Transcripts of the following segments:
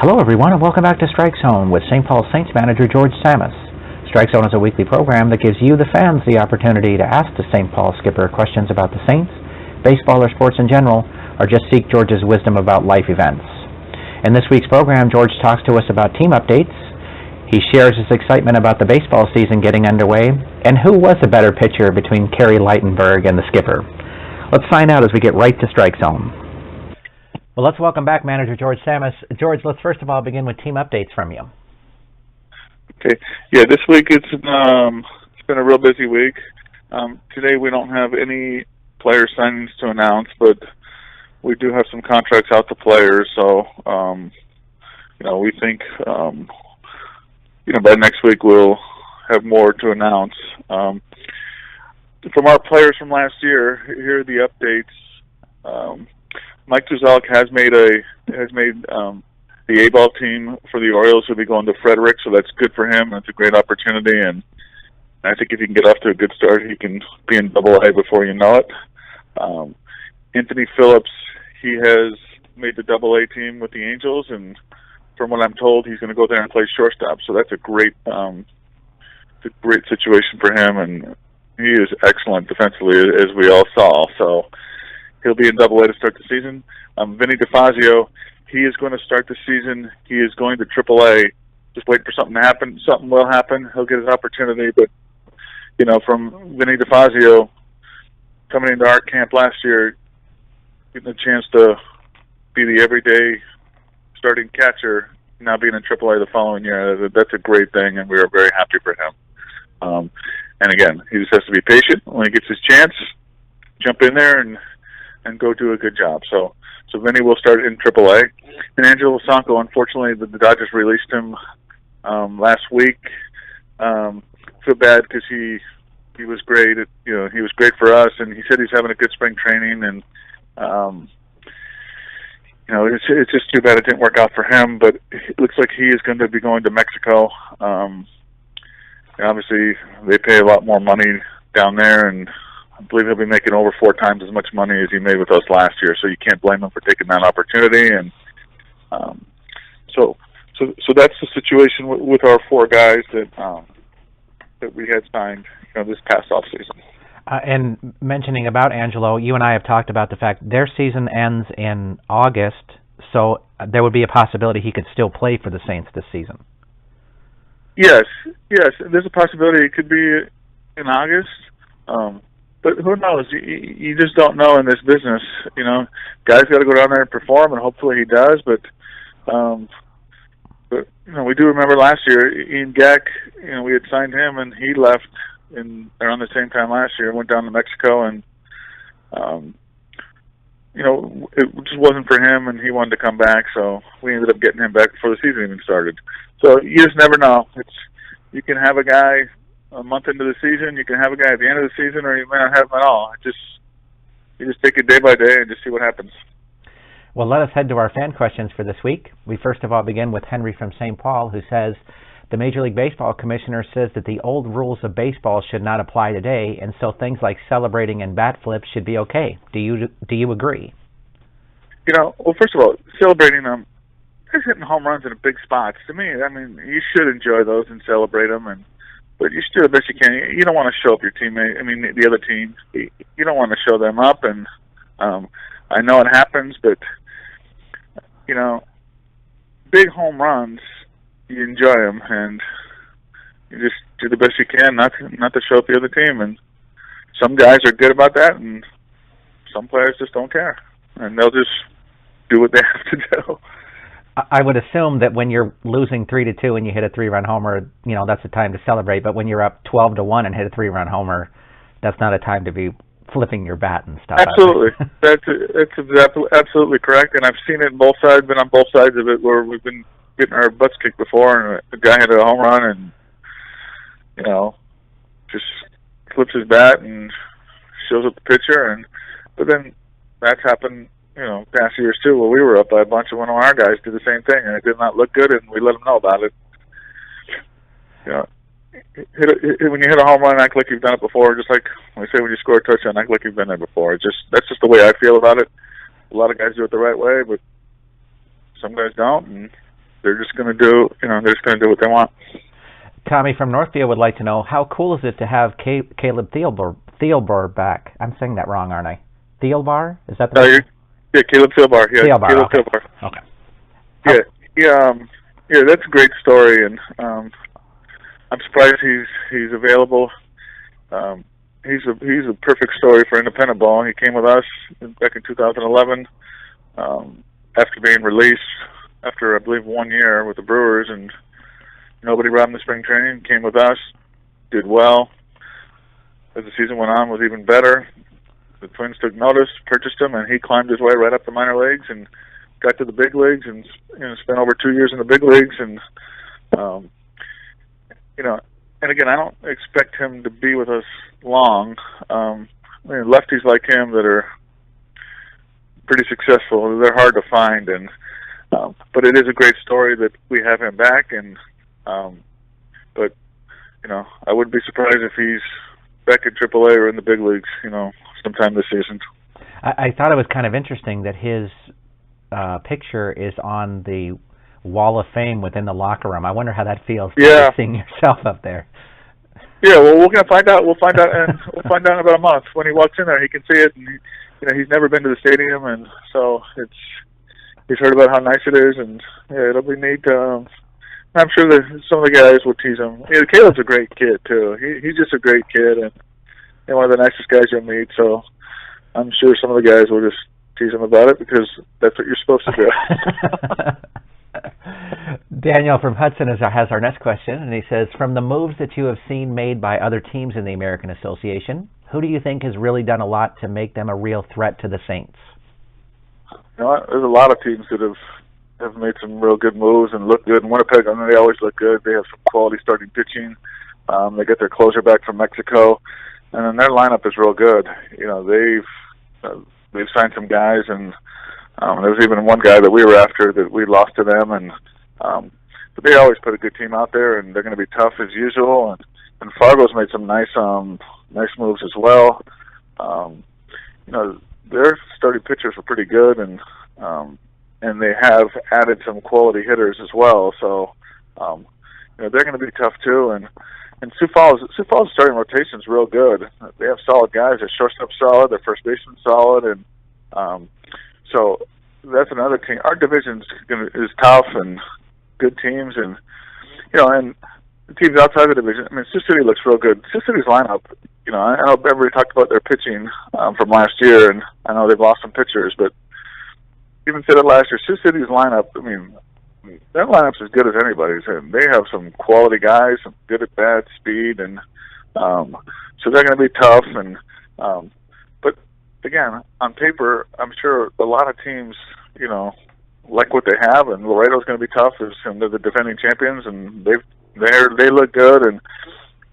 Hello everyone and welcome back to Strike Zone with St. Paul Saints Manager George Tsamis. Strike Zone is a weekly program that gives you, the fans, the opportunity to ask the St. Paul skipper questions about the Saints, baseball or sports in general, or just seek George's wisdom about life events. In this week's program, George talks to us about team updates. He shares his excitement about the baseball season getting underway, and who was the better pitcher between Kerry Ligtenberg and the skipper. Let's find out as we get right to Strike Zone. Well, let's welcome back Manager George Tsamis. George, let's first of all begin with team updates from you. Okay. Yeah, this week it's been a real busy week. Today we don't have any player signings to announce, but we do have some contracts out to players. So, we think, by next week we'll have more to announce. From our players from last year, here are the updates. Mike Tuzalik has made the A-ball team for the Orioles. He'll be going to Frederick, so that's good for him. It's a great opportunity, and I think if he can get off to a good start, he can be in Double-A before you know it. Anthony Phillips, he has made the Double-A team with the Angels, and from what I'm told, he's going to go there and play shortstop. So that's a great situation for him, and he is excellent defensively, as we all saw. So he'll be in Double-A to start the season. Vinny DeFazio, he is going to start the season. He is going to Triple-A. Just wait for something to happen. Something will happen. He'll get his opportunity. But, from Vinny DeFazio coming into our camp last year, getting a chance to be the everyday starting catcher, now being in Triple-A the following year, that's a great thing, and we are very happy for him. And again, he just has to be patient. When he gets his chance, jump in there and go do a good job. So Vinny will start in Triple-A. And Angelo Sanko, unfortunately, the Dodgers released him last week. Feel bad because he was great. He was great for us, and he said he's having a good spring training. And it's just too bad it didn't work out for him. But it looks like he is going to be going to Mexico. Obviously, they pay a lot more money down there, and I believe he'll be making over 4 times as much money as he made with us last year. So you can't blame him for taking that opportunity. And so that's the situation with our 4 guys that we had signed, this past off season. And mentioning about Angelo, you and I have talked about the fact their season ends in August, so there would be a possibility he could still play for the Saints this season. Yes, there's a possibility it could be in August. But who knows? You just don't know in this business. Guys got to go down there and perform, and hopefully he does. But we do remember last year, Ian Gack. We had signed him, and he left around the same time last year and went down to Mexico, and it just wasn't for him, and he wanted to come back. So we ended up getting him back before the season even started. So you just never know. You can have a guy a month into the season, you can have a guy at the end of the season, or you may not have him at all. You just take it day by day and just see what happens. Well, let us head to our fan questions for this week. We first of all begin with Henry from St. Paul, who says, the Major League Baseball commissioner says that the old rules of baseball should not apply today, and so things like celebrating and bat flips should be okay. Do you agree? Well, first of all, celebrating them, just hitting home runs in big spots, to me, you should enjoy those and celebrate them, but you should do the best you can. You don't want to show up your teammate. The other team. You don't want to show them up. And I know it happens, but big home runs, you enjoy them, and you just do the best you can, not to show up the other team. And some guys are good about that, and some players just don't care, and they'll just do what they have to do. I would assume that when you're losing 3-2 and you hit a 3-run homer, that's a time to celebrate. But when you're up 12-1 and hit a 3-run homer, that's not a time to be flipping your bat and stuff. Absolutely, that's absolutely correct. And I've seen it on both sides. Been on both sides of it where we've been getting our butts kicked before, and the guy hit a home run and just flips his bat and shows up the pitcher. But then that's happened. Past years too, where we were up by a bunch, of one of our guys did the same thing, and it did not look good, and we let them know about it. When you hit a home run, act like you've done it before. Just like we say, when you score a touchdown, act like you've been there before. That's just the way I feel about it. A lot of guys do it the right way, but some guys don't, and they're just going to do, they're just going to do what they want. Tommy from Northfield would like to know, how cool is it to have Caleb Thielbar back? I'm saying that wrong, aren't I? Thielbar? Is that the name? Yeah, Caleb Thielbar. Yeah, Thielbar, Caleb okay. Thielbar. Okay. Yeah, that's a great story, and I'm surprised he's available. He's a perfect story for independent ball. He came with us back in 2011 after being released after, I believe, 1 year with the Brewers, and nobody robbed him in spring training. Came with us, did well. As the season went on, was even better. The Twins took notice, purchased him, and he climbed his way right up the minor leagues and got to the big leagues, and spent over 2 years in the big leagues. And and again, I don't expect him to be with us long. Lefties like him that are pretty successful, they're hard to find, and but it is a great story that we have him back. And but I wouldn't be surprised if he's back at AAA or in the big leagues, sometime this season. I thought it was kind of interesting that his picture is on the Wall of Fame within the locker room. I wonder how that feels. Yeah. Seeing yourself up there. Yeah, well, we're gonna find out. We'll find out, and we'll find out in about a month. When he walks in there, he can see it, and he's never been to the stadium, and so he's heard about how nice it is, and yeah, it'll be neat. I'm sure that some of the guys will tease him. Yeah, Caleb's a great kid too. He's just a great kid, and one of the nicest guys you'll meet. So I'm sure some of the guys will just tease him about it because that's what you're supposed to do. Daniel from Hudson has our next question, and he says, from the moves that you have seen made by other teams in the American Association, who do you think has really done a lot to make them a real threat to the Saints? There's a lot of teams that have made some real good moves and look good. And Winnipeg, they always look good. They have some quality starting pitching. They get their closer back from Mexico, and then their lineup is real good. They've signed some guys, and there was even one guy that we were after that we lost to them, and but they always put a good team out there, and they're going to be tough as usual. And Fargo's made some nice moves as well. Their starting pitchers were pretty good, and they have added some quality hitters as well. So they're going to be tough too. And Sioux Falls starting rotation is real good. They have solid guys. Their shortstop's solid. Their first baseman's solid, and so that's another team. Our division is tough and good teams, and and the teams outside the division. Sioux City looks real good. Sioux City's lineup. I know everybody talked about their pitching from last year, and I know they've lost some pitchers, but even said it last year. Sioux City's lineup. That lineup's as good as anybody's, and they have some quality guys, some good at bat, speed, and so they're going to be tough. And but again, on paper, I'm sure a lot of teams, like what they have, and Laredo's going to be tough, and they're the defending champions, and they look good, and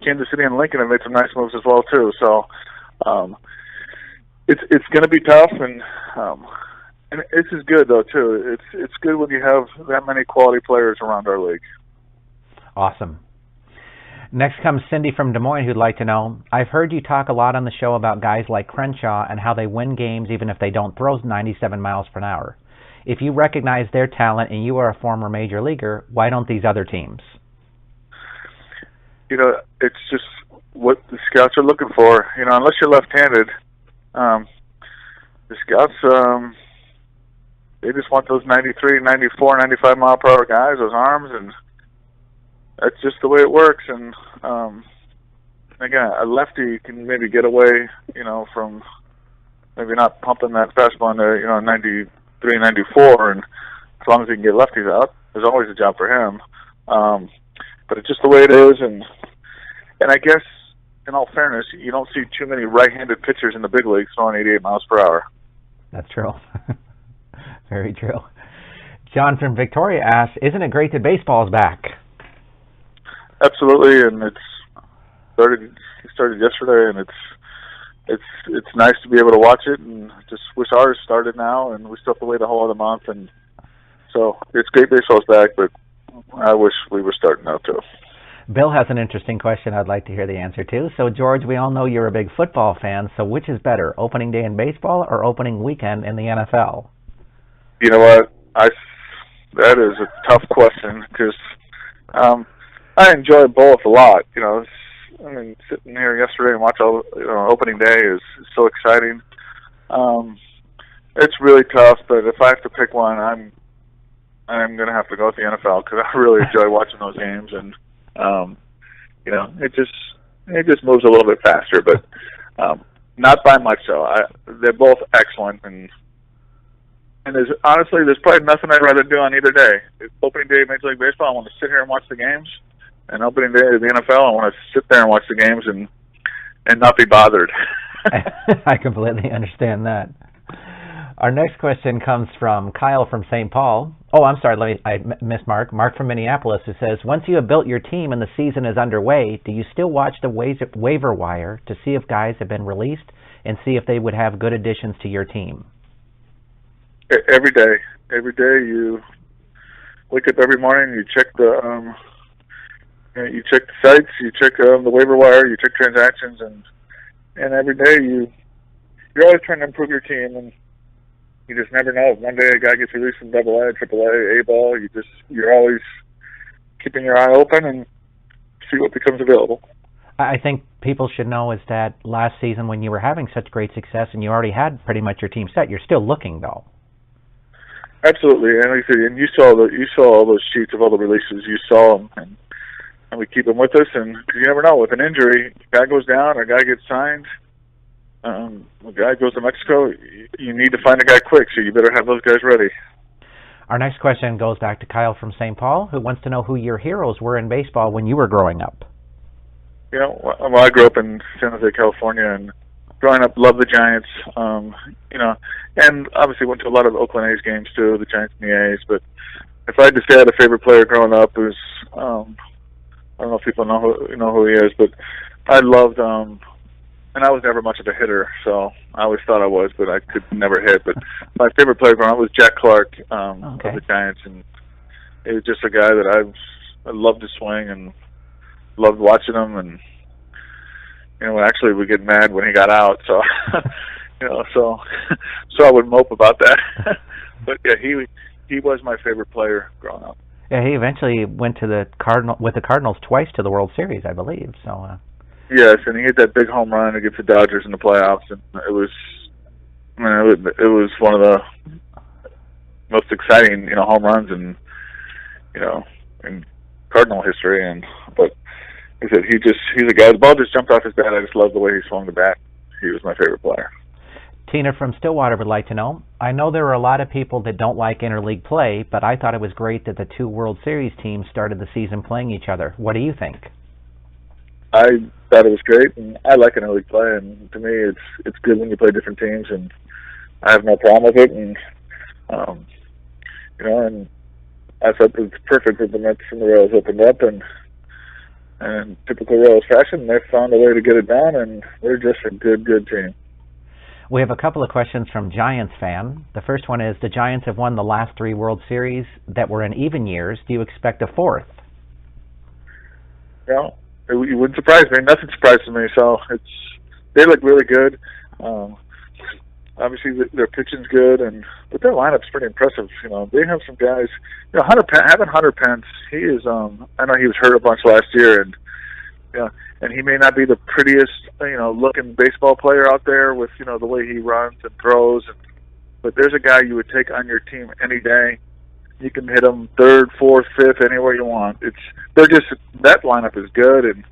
Kansas City and Lincoln have made some nice moves as well too. So it's going to be tough, and this is good though too. It's good when you have that many quality players around our league. Awesome. Next comes Cindy from Des Moines, who'd like to know, I've heard you talk a lot on the show about guys like Crenshaw and how they win games even if they don't throw 97 miles per hour. If you recognize their talent and you are a former major leaguer, why don't these other teams? It's just what the scouts are looking for. Unless you're left-handed, the scouts, they just want those 93, 94, 95 mile per hour guys, those arms, and that's just the way it works. And again, a lefty can maybe get away, from maybe not pumping that fastball into 93, 94, and as long as he can get lefties out, there's always a job for him. But it's just the way it is, and I guess in all fairness, you don't see too many right-handed pitchers in the big leagues throwing 88 miles per hour. That's true. Very true. John from Victoria asks, isn't it great that baseball's back? Absolutely, and it started yesterday, and it's nice to be able to watch it, and just wish ours started now, and we still have to wait a whole other month, and so it's great baseball's back, but I wish we were starting now too. Bill has an interesting question I'd like to hear the answer to. So, George, we all know you're a big football fan, so which is better, opening day in baseball or opening weekend in the NFL? You know what? That is a tough question because I enjoy both a lot. I mean, sitting here yesterday and watch opening day is so exciting. It's really tough, but if I have to pick one, I'm going to have to go with the NFL because I really enjoy watching those games, and it just moves a little bit faster, but not by much. So they're both excellent, and there's probably nothing I'd rather do on either day. It's opening day of Major League Baseball, I want to sit here and watch the games, and opening day of the NFL, I want to sit there and watch the games and not be bothered. I completely understand that. Our next question comes from Kyle from St. Paul. Oh, I'm sorry, I missed Mark. Mark from Minneapolis, who says, once you have built your team and the season is underway, do you still watch the waiver wire to see if guys have been released and see if they would have good additions to your team? Every day. Every day you wake up every morning, you check the sites, you check the waiver wire, you check transactions, and every day you're always trying to improve your team, and you just never know. One day a guy gets released from AA, AAA, A-ball. You're always keeping your eye open and see what becomes available. I think people should know is that last season when you were having such great success and you already had pretty much your team set, you're still looking though. Absolutely, and like I said, and you saw all those sheets of all the releases. You saw them, and we keep them with us. And you never know, with an injury, a guy goes down, or a guy gets signed. A guy goes to Mexico, you need to find a guy quick, so you better have those guys ready. Our next question goes back to Kyle from St. Paul, who wants to know who your heroes were in baseball when you were growing up. I grew up in San Jose, California, and growing up, loved the Giants, and obviously went to a lot of Oakland A's games too, the Giants and the A's, but if I had to say I had a favorite player growing up, it was, I don't know if people know who he is, but I loved, and I was never much of a hitter, so I always thought I was, but I could never hit. But my favorite player growing up was Jack Clark of the Giants, and he was just a guy that I loved to swing and loved watching him. And actually, we get mad when he got out, so so I would mope about that. But yeah, he was my favorite player growing up. Yeah, he eventually went to the Cardinals twice to the World Series, I believe. So. Yes, and he hit that big home run against the Dodgers in the playoffs, and it was one of the most exciting, home runs in Cardinal history. But like I said, he's a guy. The ball just jumped off his bat. I just loved the way he swung the bat. He was my favorite player. Tina from Stillwater would like to know, I know there are a lot of people that don't like interleague play, but I thought it was great that the two World Series teams started the season playing each other. What do you think? I thought it was great, and I like interleague play, and to me it's good when you play different teams, and I have no problem with it, and and I thought it was perfect that the Mets and the Royals opened up, and typical Royals fashion, they found a way to get it done, and they're just a good team. We have a couple of questions from Giants fan. The first one is, the Giants have won the last 3 World Series that were in even years. Do you expect a 4th? It wouldn't surprise me. Nothing surprises me. So they look really good. Obviously, their pitching's good, but their lineup's pretty impressive. They have some guys. Having Hunter Pence, he is. I know he was hurt a bunch last year, and he may not be the prettiest, looking baseball player out there with the way he runs and throws. But there's a guy you would take on your team any day. You can hit them 3rd, 4th, 5th, anywhere you want. That lineup is good, and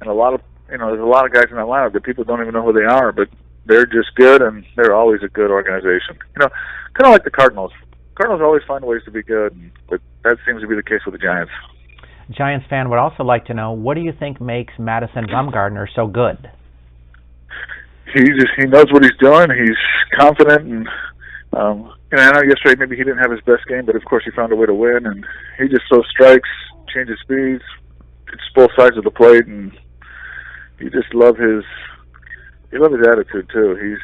a lot of there's a lot of guys in that lineup that people don't even know who they are, but they're just good, and they're always a good organization. Kind of like the Cardinals. Cardinals always find ways to be good, but that seems to be the case with the Giants. Giants fan would also like to know, what do you think makes Madison Bumgarner so good? He knows what he's doing. He's confident, and I know yesterday maybe he didn't have his best game, but of course he found a way to win, and he just throws strikes, changes speeds, hits both sides of the plate, and you just love his attitude too.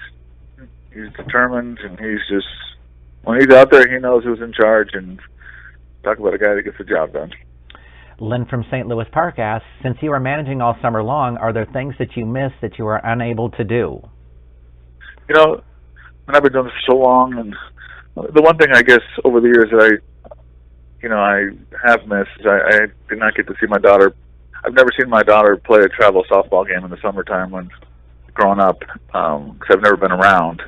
He's determined, and when he's out there, he knows who's in charge, and talk about a guy that gets the job done. Lynn from St. Louis Park asks, since you are managing all summer long, are there things that you miss that you are unable to do? And I've been doing this for so long, and the one thing I guess over the years that I have missed. I did not get to see my daughter. I've never seen my daughter play a travel softball game in the summertime when growing up, because I've never been around.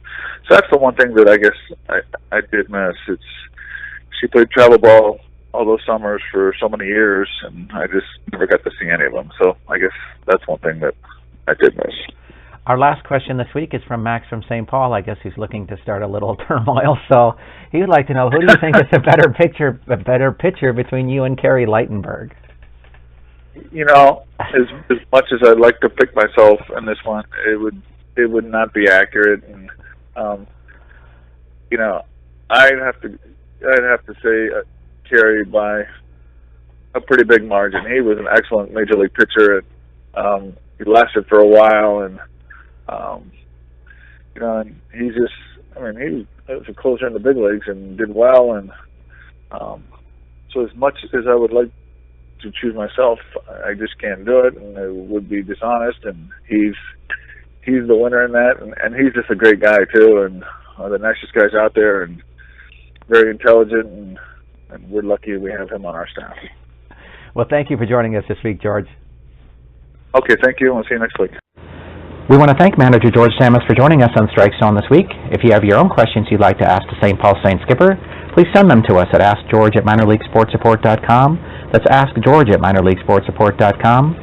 So that's the one thing that I guess I did miss. She played travel ball all those summers for so many years, and I just never got to see any of them. So I guess that's one thing that I did miss. Our last question this week is from Max from St. Paul. I guess he's looking to start a little turmoil. So he would like to know, who do you think is a better pitcher between you and Kerry Ligtenberg? As much as I'd like to pick myself in this one, it would not be accurate. And I'd have to say Kerry by a pretty big margin. He was an excellent major league pitcher. He lasted for a while, and and he was a closer in the big leagues and did well. And so as much as I would like to choose myself, I just can't do it, and it would be dishonest. And he's the winner in that, and he's just a great guy too, and one of the nicest guys out there, and very intelligent, and we're lucky we have him on our staff. Well, thank you for joining us this week, George. Okay, thank you, and we'll see you next week. We want to thank Manager George Tsamis for joining us on Strike Zone this week. If you have your own questions you'd like to ask the St. Paul Saints skipper, please send them to us at askgeorge@minorleaguesportsreport.com. That's askgeorge@minorleaguesportsreport.com.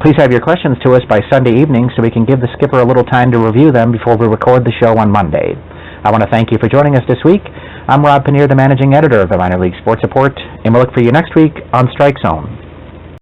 Please have your questions to us by Sunday evening so we can give the skipper a little time to review them before we record the show on Monday. I want to thank you for joining us this week. I'm Rob Pannier, the managing editor of the Minor League Sports Report, and we'll look for you next week on Strike Zone.